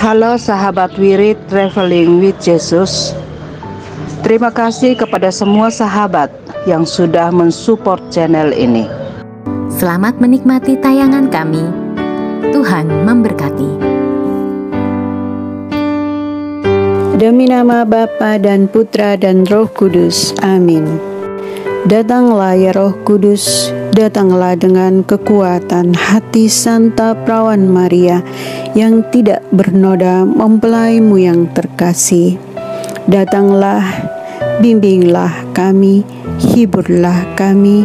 Halo sahabat Wirid Traveling with Jesus. Terima kasih kepada semua sahabat yang sudah mensupport channel ini. Selamat menikmati tayangan kami. Tuhan memberkati. Demi nama Bapa dan Putra dan Roh Kudus. Amin. Datanglah ya Roh Kudus, datanglah dengan kekuatan hati Santa Perawan Maria yang tidak bernoda mempelaimu yang terkasih. Datanglah, bimbinglah kami, hiburlah kami,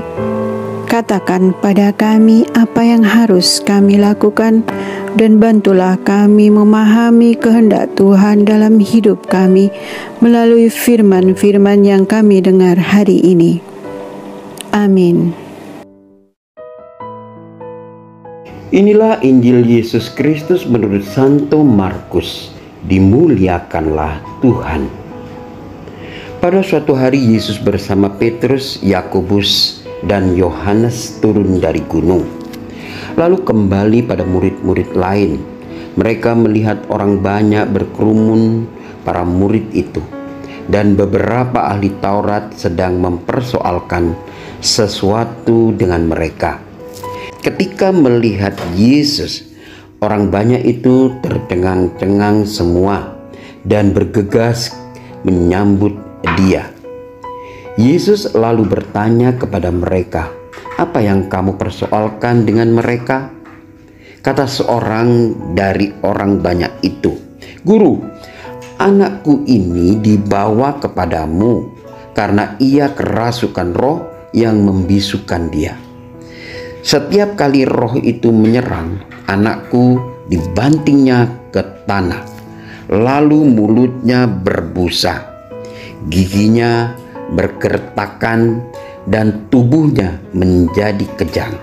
katakan pada kami apa yang harus kami lakukan, dan bantulah kami memahami kehendak Tuhan dalam hidup kami melalui firman-firman yang kami dengar hari ini. Amin. Inilah Injil Yesus Kristus menurut Santo Markus. Dimuliakanlah Tuhan. Pada suatu hari Yesus bersama Petrus, Yakobus, dan Yohanes turun dari gunung. Lalu kembali pada murid-murid lain. Mereka melihat orang banyak berkerumun, para murid itu, dan beberapa ahli Taurat sedang mempersoalkan sesuatu dengan mereka. Ketika melihat Yesus, orang banyak itu tercengang-cengang semua dan bergegas menyambut Dia. Yesus lalu bertanya kepada mereka, "Apa yang kamu persoalkan dengan mereka?" Kata seorang dari orang banyak itu, "Guru, anakku ini dibawa kepadamu karena ia kerasukan roh yang membisukan dia. Setiap kali roh itu menyerang, anakku dibantingnya ke tanah, lalu mulutnya berbusa, giginya bergertakan, dan tubuhnya menjadi kejang.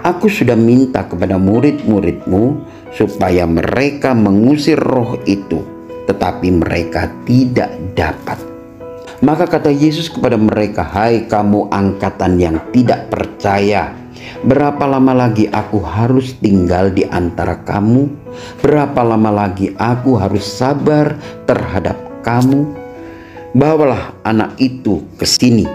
Aku sudah minta kepada murid-muridmu supaya mereka mengusir roh itu, tetapi mereka tidak dapat." Maka kata Yesus kepada mereka, "Hai kamu angkatan yang tidak percaya, berapa lama lagi aku harus tinggal di antara kamu? Berapa lama lagi aku harus sabar terhadap kamu? Bawalah anak itu ke sini."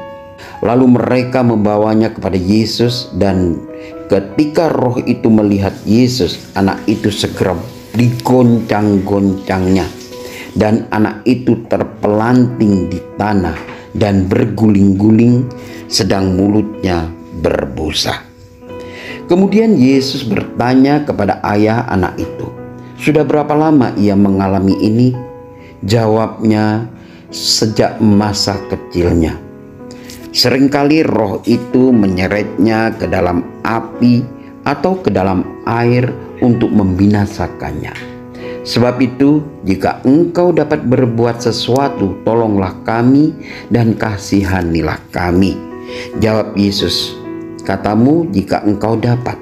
Lalu mereka membawanya kepada Yesus, dan ketika roh itu melihat Yesus, anak itu segera digoncang-goncangnya, dan anak itu terpelanting di tanah dan berguling-guling, sedang mulutnya berbusa. Kemudian Yesus bertanya kepada ayah anak itu, "Sudah berapa lama ia mengalami ini?" Jawabnya, "Sejak masa kecilnya. Seringkali roh itu menyeretnya ke dalam api atau ke dalam air untuk membinasakannya. Sebab itu, jika engkau dapat berbuat sesuatu, tolonglah kami dan kasihanilah kami." Jawab Yesus, "Katamu jika engkau dapat.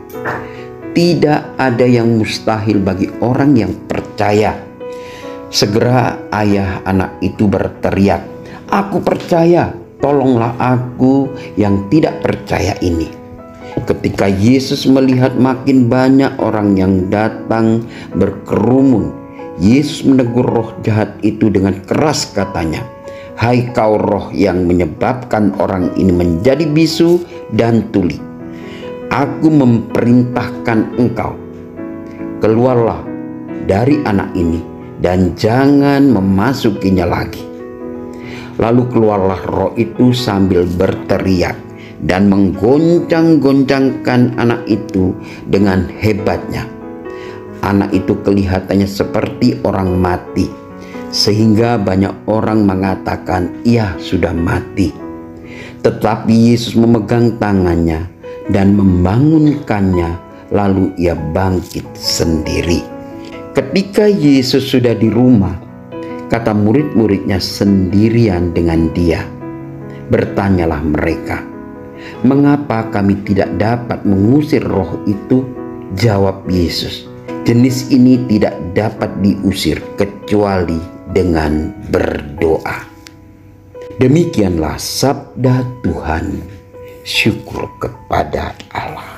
Tidak ada yang mustahil bagi orang yang percaya." Segera ayah anak itu berteriak, "Aku percaya, tolonglah aku yang tidak percaya ini." Ketika Yesus melihat makin banyak orang yang datang berkerumun, Yesus menegur roh jahat itu dengan keras, katanya, "Hai kau roh yang menyebabkan orang ini menjadi bisu dan tuli, aku memperintahkan engkau, keluarlah dari anak ini dan jangan memasukinya lagi." Lalu keluarlah roh itu sambil berteriak dan menggoncang-goncangkan anak itu dengan hebatnya. Anak itu kelihatannya seperti orang mati, sehingga banyak orang mengatakan ia sudah mati. Tetapi Yesus memegang tangannya dan membangunkannya, lalu ia bangkit sendiri. Ketika Yesus sudah di rumah, kata murid-muridnya sendirian dengan dia. Bertanyalah mereka, "Mengapa kami tidak dapat mengusir roh itu?" Jawab Yesus, "Jenis ini tidak dapat diusir kecuali dengan berdoa." Demikianlah sabda Tuhan. Syukur kepada Allah.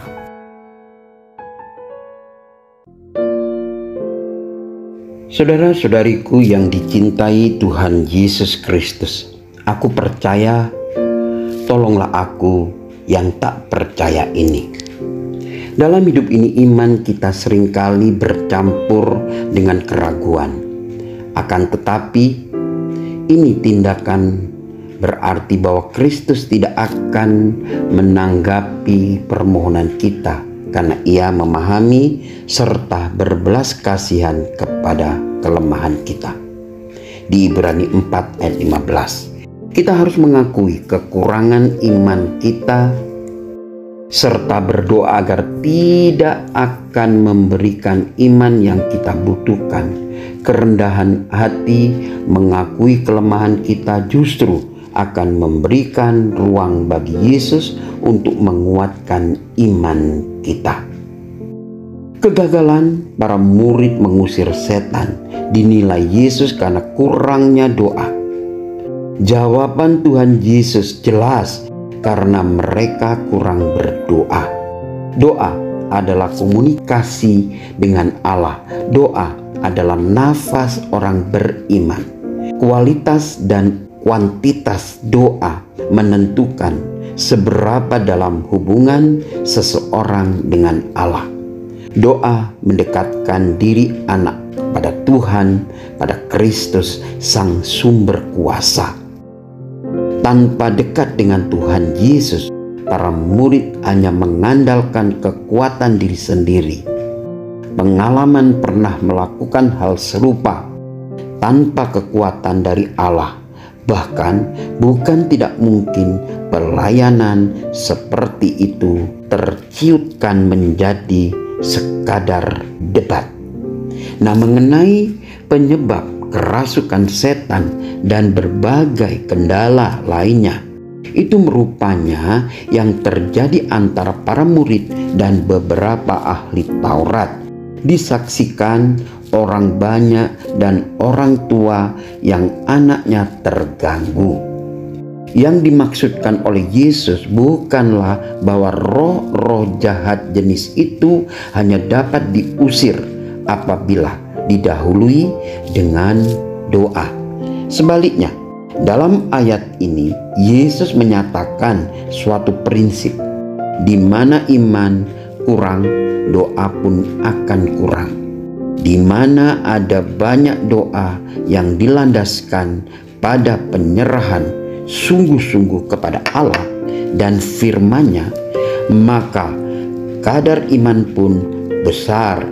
Saudara-saudariku yang dicintai Tuhan Yesus Kristus, aku percaya, tolonglah aku yang tak percaya ini. Dalam hidup ini iman kita seringkali bercampur dengan keraguan. Akan tetapi ini tindakan berarti bahwa Kristus tidak akan menanggapi permohonan kita, karena Ia memahami serta berbelas kasihan kepada kelemahan kita. Di Ibrani 4 ayat 15, kita harus mengakui kekurangan iman kita serta berdoa agar tidak akan memberikan iman yang kita butuhkan. Kerendahan hati mengakui kelemahan kita justru akan memberikan ruang bagi Yesus untuk menguatkan iman kita. Kegagalan para murid mengusir setan dinilai Yesus karena kurangnya doa. Jawaban Tuhan Yesus jelas, karena mereka kurang berdoa. Doa adalah komunikasi dengan Allah. Doa adalah nafas orang beriman. Kualitas dan kuantitas doa menentukan seberapa dalam hubungan seseorang dengan Allah. Doa mendekatkan diri anak pada Tuhan, pada Kristus, Sang Sumber Kuasa. Tanpa dekat dengan Tuhan Yesus, para murid hanya mengandalkan kekuatan diri sendiri. Pengalaman pernah melakukan hal serupa tanpa kekuatan dari Allah. Bahkan bukan tidak mungkin pelayanan seperti itu terciutkan menjadi sekadar debat. Nah, mengenai penyebab kerasukan setan dan berbagai kendala lainnya, itu merupanya yang terjadi antara para murid dan beberapa ahli Taurat. Disaksikan orang banyak dan orang tua yang anaknya terganggu. Yang dimaksudkan oleh Yesus bukanlah bahwa roh-roh jahat jenis itu hanya dapat diusir apabila didahului dengan doa. Sebaliknya, dalam ayat ini Yesus menyatakan suatu prinsip, di mana iman kurang, doa pun akan kurang. Di mana ada banyak doa yang dilandaskan pada penyerahan sungguh-sungguh kepada Allah dan firman-Nya, maka kadar iman pun besar.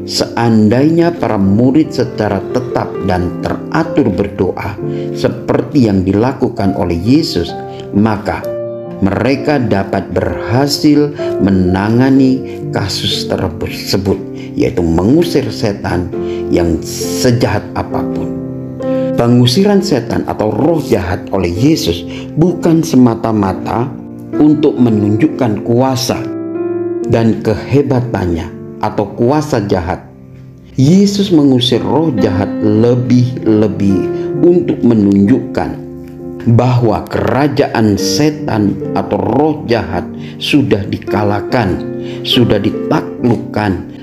Seandainya para murid secara tetap dan teratur berdoa seperti yang dilakukan oleh Yesus, maka mereka dapat berhasil menangani kasus tersebut, yaitu mengusir setan yang sejahat apapun. Pengusiran setan atau roh jahat oleh Yesus bukan semata-mata untuk menunjukkan kuasa dan kehebatannya atau kuasa jahat. Yesus mengusir roh jahat lebih-lebih untuk menunjukkan bahwa kerajaan setan atau roh jahat sudah dikalahkan, sudah ditaklukkan.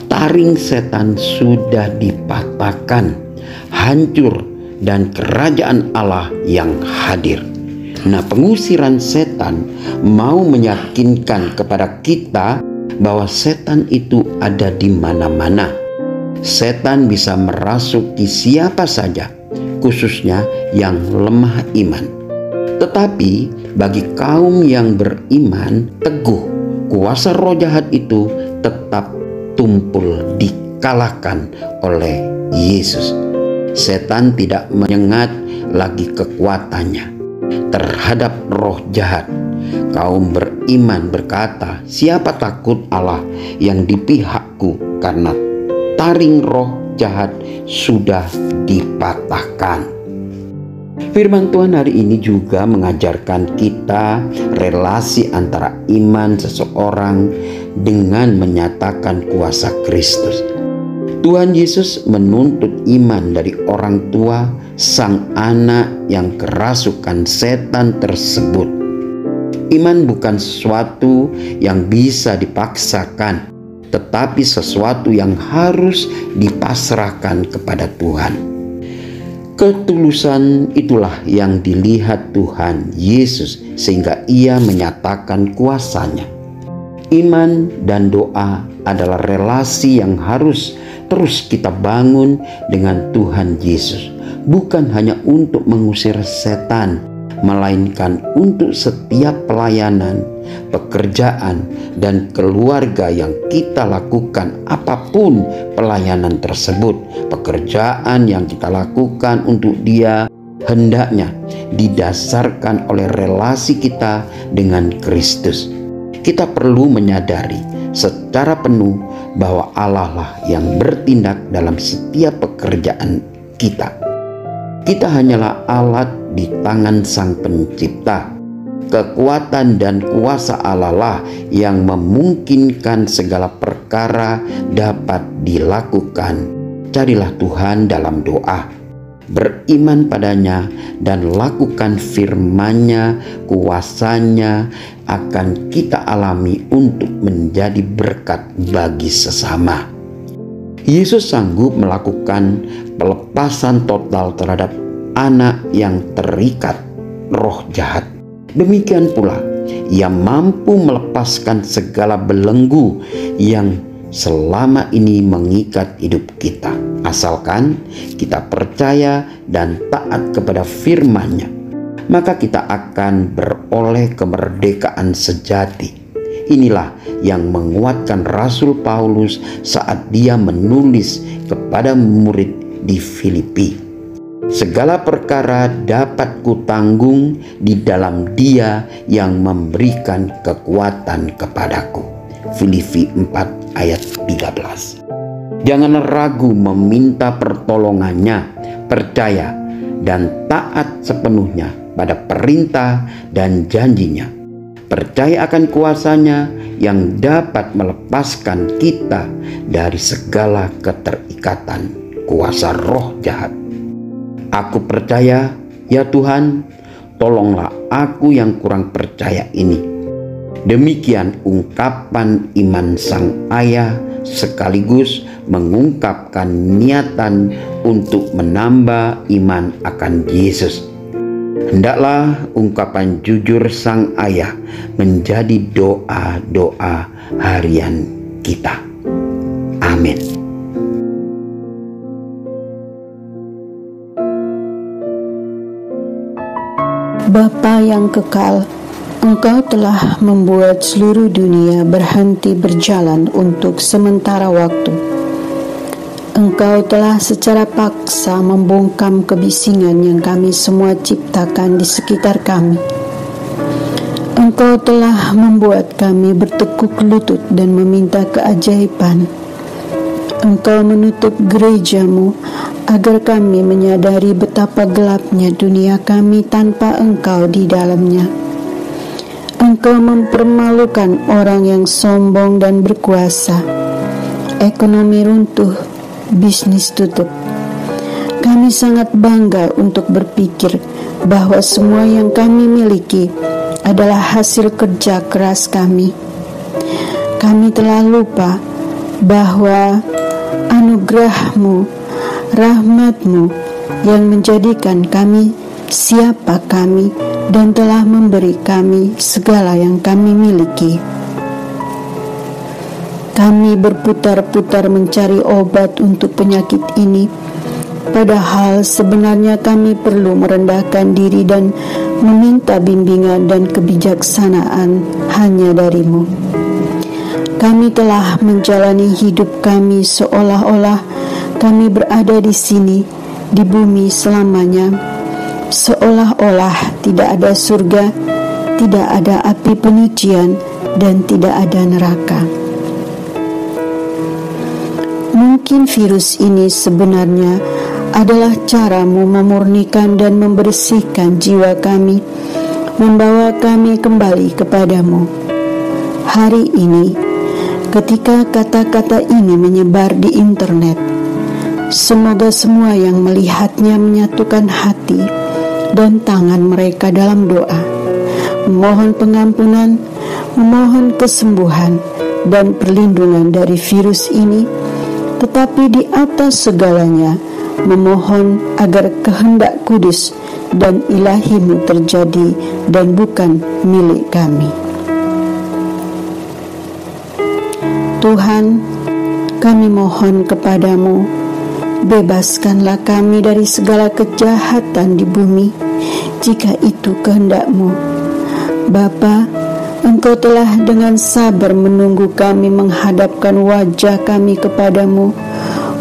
Taring setan sudah dipatahkan, hancur, dan kerajaan Allah yang hadir. Nah, pengusiran setan mau meyakinkan kepada kita bahwa setan itu ada di mana-mana. Setan bisa merasuki siapa saja, khususnya yang lemah iman. Tetapi bagi kaum yang beriman teguh, kuasa roh jahat itu tetap tumpul dikalahkan oleh Yesus. Setan tidak menyengat lagi kekuatannya terhadap roh jahat. Kaum beriman berkata, "Siapa takut Allah yang di pihakku, karena taring roh jahat sudah dipatahkan." Firman Tuhan hari ini juga mengajarkan kita relasi antara iman seseorang dengan menyatakan kuasa Kristus. Tuhan Yesus menuntut iman dari orang tua sang anak yang kerasukan setan tersebut. Iman bukan sesuatu yang bisa dipaksakan, tetapi sesuatu yang harus dipasrahkan kepada Tuhan. Ketulusan itulah yang dilihat Tuhan Yesus sehingga Ia menyatakan kuasanya. Iman dan doa adalah relasi yang harus terus kita bangun dengan Tuhan Yesus, bukan hanya untuk mengusir setan, melainkan untuk setiap pelayanan, pekerjaan, dan keluarga yang kita lakukan. Apapun pelayanan tersebut, pekerjaan yang kita lakukan untuk Dia, hendaknya didasarkan oleh relasi kita dengan Kristus. Kita perlu menyadari secara penuh bahwa Allah lah yang bertindak dalam setiap pekerjaan kita. Kita hanyalah alat di tangan Sang Pencipta. Kekuatan dan kuasa Allah lah yang memungkinkan segala perkara dapat dilakukan. Carilah Tuhan dalam doa, beriman padanya, dan lakukan firman-Nya. Kuasanya akan kita alami untuk menjadi berkat bagi sesama. Yesus sanggup melakukan pelepasan total terhadap anak yang terikat roh jahat. Demikian pula Ia mampu melepaskan segala belenggu yang selama ini mengikat hidup kita, asalkan kita percaya dan taat kepada firman-Nya. Maka kita akan beroleh kemerdekaan sejati. Inilah yang menguatkan Rasul Paulus saat dia menulis kepada murid di Filipi. Segala perkara dapat kutanggung di dalam Dia yang memberikan kekuatan kepadaku. Filipi 4 ayat 13. Janganlah ragu meminta pertolongannya, percaya dan taat sepenuhnya pada perintah dan janjinya. Percaya akan kuasanya yang dapat melepaskan kita dari segala keterikatan kuasa roh jahat. Aku percaya, ya Tuhan, tolonglah aku yang kurang percaya ini. Demikian ungkapan iman sang ayah sekaligus mengungkapkan niatan untuk menambah iman akan Yesus. Hendaklah ungkapan jujur sang ayah menjadi doa-doa harian kita. Amin. Bapa yang kekal, Engkau telah membuat seluruh dunia berhenti berjalan untuk sementara waktu. Engkau telah secara paksa membungkam kebisingan yang kami semua ciptakan di sekitar kami. Engkau telah membuat kami bertekuk lutut dan meminta keajaiban. Engkau menutup gereja-Mu agar kami menyadari betapa gelapnya dunia kami tanpa Engkau di dalamnya. Engkau mempermalukan orang yang sombong dan berkuasa. Ekonomi runtuh, bisnis tutup. Kami sangat bangga untuk berpikir bahwa semua yang kami miliki adalah hasil kerja keras kami. Kami telah lupa bahwa anugerah-Mu, rahmat-Mu yang menjadikan kami siapa kami dan telah memberi kami segala yang kami miliki. Kami berputar-putar mencari obat untuk penyakit ini, padahal sebenarnya kami perlu merendahkan diri dan meminta bimbingan dan kebijaksanaan hanya dari-Mu. Kami telah menjalani hidup kami seolah-olah kami berada di sini, di bumi selamanya, seolah-olah tidak ada surga, tidak ada api penyucian, dan tidak ada neraka. Mungkin virus ini sebenarnya adalah cara-Mu memurnikan dan membersihkan jiwa kami, membawa kami kembali kepadamu. Hari ini, ketika kata-kata ini menyebar di internet, semoga semua yang melihatnya menyatukan hati dan tangan mereka dalam doa, memohon pengampunan, memohon kesembuhan, dan perlindungan dari virus ini, tetapi di atas segalanya memohon agar kehendak kudus dan ilahi-Mu terjadi dan bukan milik kami. Tuhan, kami mohon kepadamu, bebaskanlah kami dari segala kejahatan di bumi, jika itu kehendak-Mu. Bapa, Engkau telah dengan sabar menunggu kami menghadapkan wajah kami kepadamu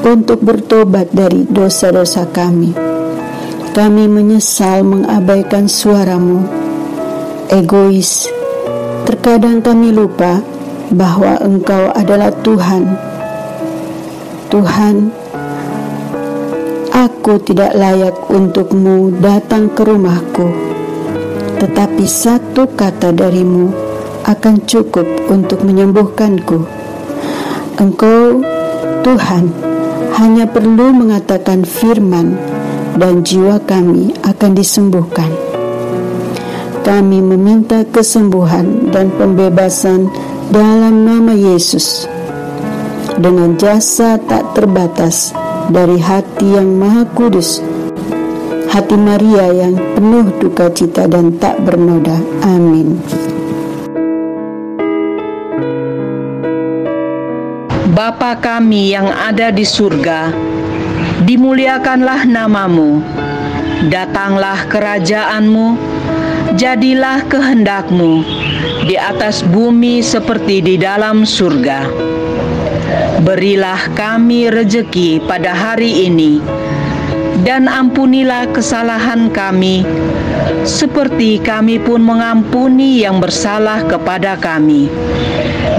untuk bertobat dari dosa-dosa kami. Kami menyesal mengabaikan suara-Mu. Egois, terkadang kami lupa bahwa Engkau adalah Tuhan. Tuhan, aku tidak layak untuk-Mu datang ke rumahku, tetapi satu kata dari-Mu akan cukup untuk menyembuhkanku. Engkau, Tuhan, hanya perlu mengatakan firman dan jiwa kami akan disembuhkan. Kami meminta kesembuhan dan pembebasan dalam nama Yesus. Dengan jasa tak terbatas dari hati yang maha kudus, hati Maria yang penuh duka cita dan tak bernoda. Amin. Bapa kami yang ada di surga, dimuliakanlah nama-Mu, datanglah kerajaan-Mu, jadilah kehendak-Mu di atas bumi seperti di dalam surga. Berilah kami rejeki pada hari ini, dan ampunilah kesalahan kami, seperti kami pun mengampuni yang bersalah kepada kami.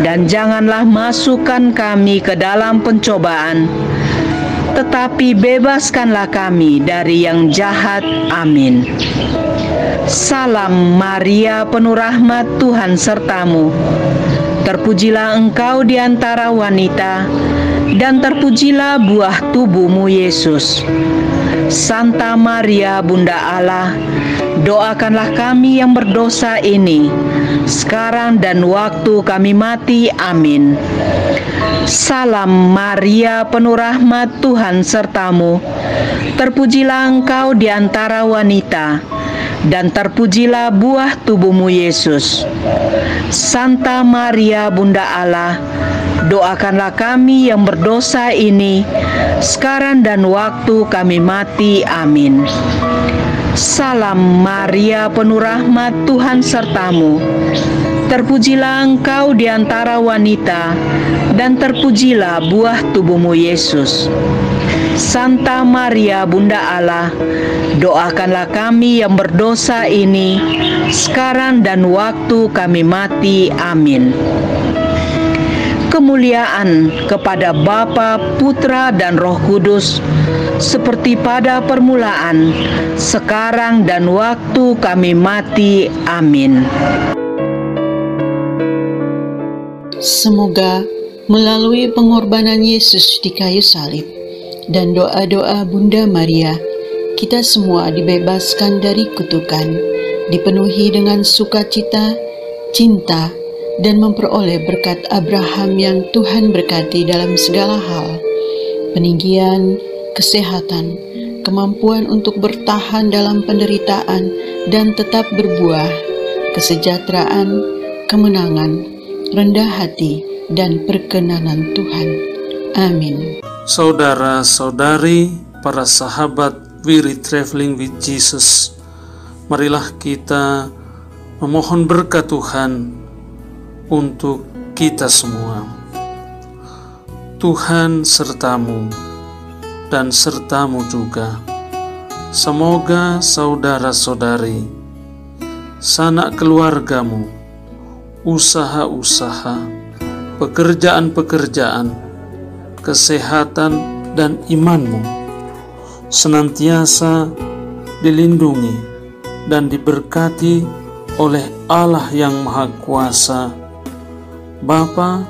Dan janganlah masukkan kami ke dalam pencobaan, tetapi bebaskanlah kami dari yang jahat. Amin. Salam Maria, penuh rahmat, Tuhan sertamu. Terpujilah engkau di antara wanita, dan terpujilah buah tubuhmu, Yesus. Santa Maria, Bunda Allah, doakanlah kami yang berdosa ini, sekarang dan waktu kami mati. Amin. Salam Maria, penuh rahmat, Tuhan sertamu. Terpujilah engkau di antara wanita, dan terpujilah buah tubuhmu, Yesus. Santa Maria, Bunda Allah, doakanlah kami yang berdosa ini, sekarang dan waktu kami mati. Amin. Salam Maria, penuh rahmat, Tuhan sertamu. Terpujilah engkau di antara wanita, dan terpujilah buah tubuhmu, Yesus. Santa Maria, Bunda Allah, doakanlah kami yang berdosa ini, sekarang dan waktu kami mati. Amin. Kemuliaan kepada Bapa, Putra, dan Roh Kudus, seperti pada permulaan, sekarang dan waktu kami mati. Amin. Semoga melalui pengorbanan Yesus di kayu salib dan doa-doa Bunda Maria, kita semua dibebaskan dari kutukan, dipenuhi dengan sukacita, cinta, dan memperoleh berkat Abraham yang Tuhan berkati dalam segala hal, peninggian, kesehatan, kemampuan untuk bertahan dalam penderitaan dan tetap berbuah, kesejahteraan, kemenangan, rendah hati, dan perkenanan Tuhan. Amin. Saudara-saudari, para sahabat We Read Traveling with Jesus, marilah kita memohon berkat Tuhan untuk kita semua. Tuhan sertamu dan sertamu juga. Semoga saudara-saudari, sanak keluargamu, usaha-usaha, pekerjaan-pekerjaan, kesehatan dan imanmu senantiasa dilindungi dan diberkati oleh Allah yang Maha Kuasa, Bapa,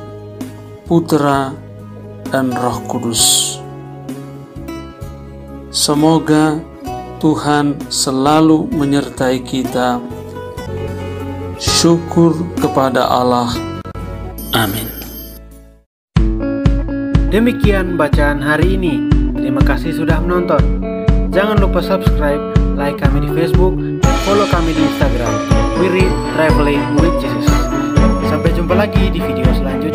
Putra, dan Roh Kudus. Semoga Tuhan selalu menyertai kita. Syukur kepada Allah. Amin. Demikian bacaan hari ini. Terima kasih sudah menonton. Jangan lupa subscribe, like kami di Facebook, dan follow kami di Instagram. We Read Traveling with Jesus. Sampai jumpa lagi di video selanjutnya.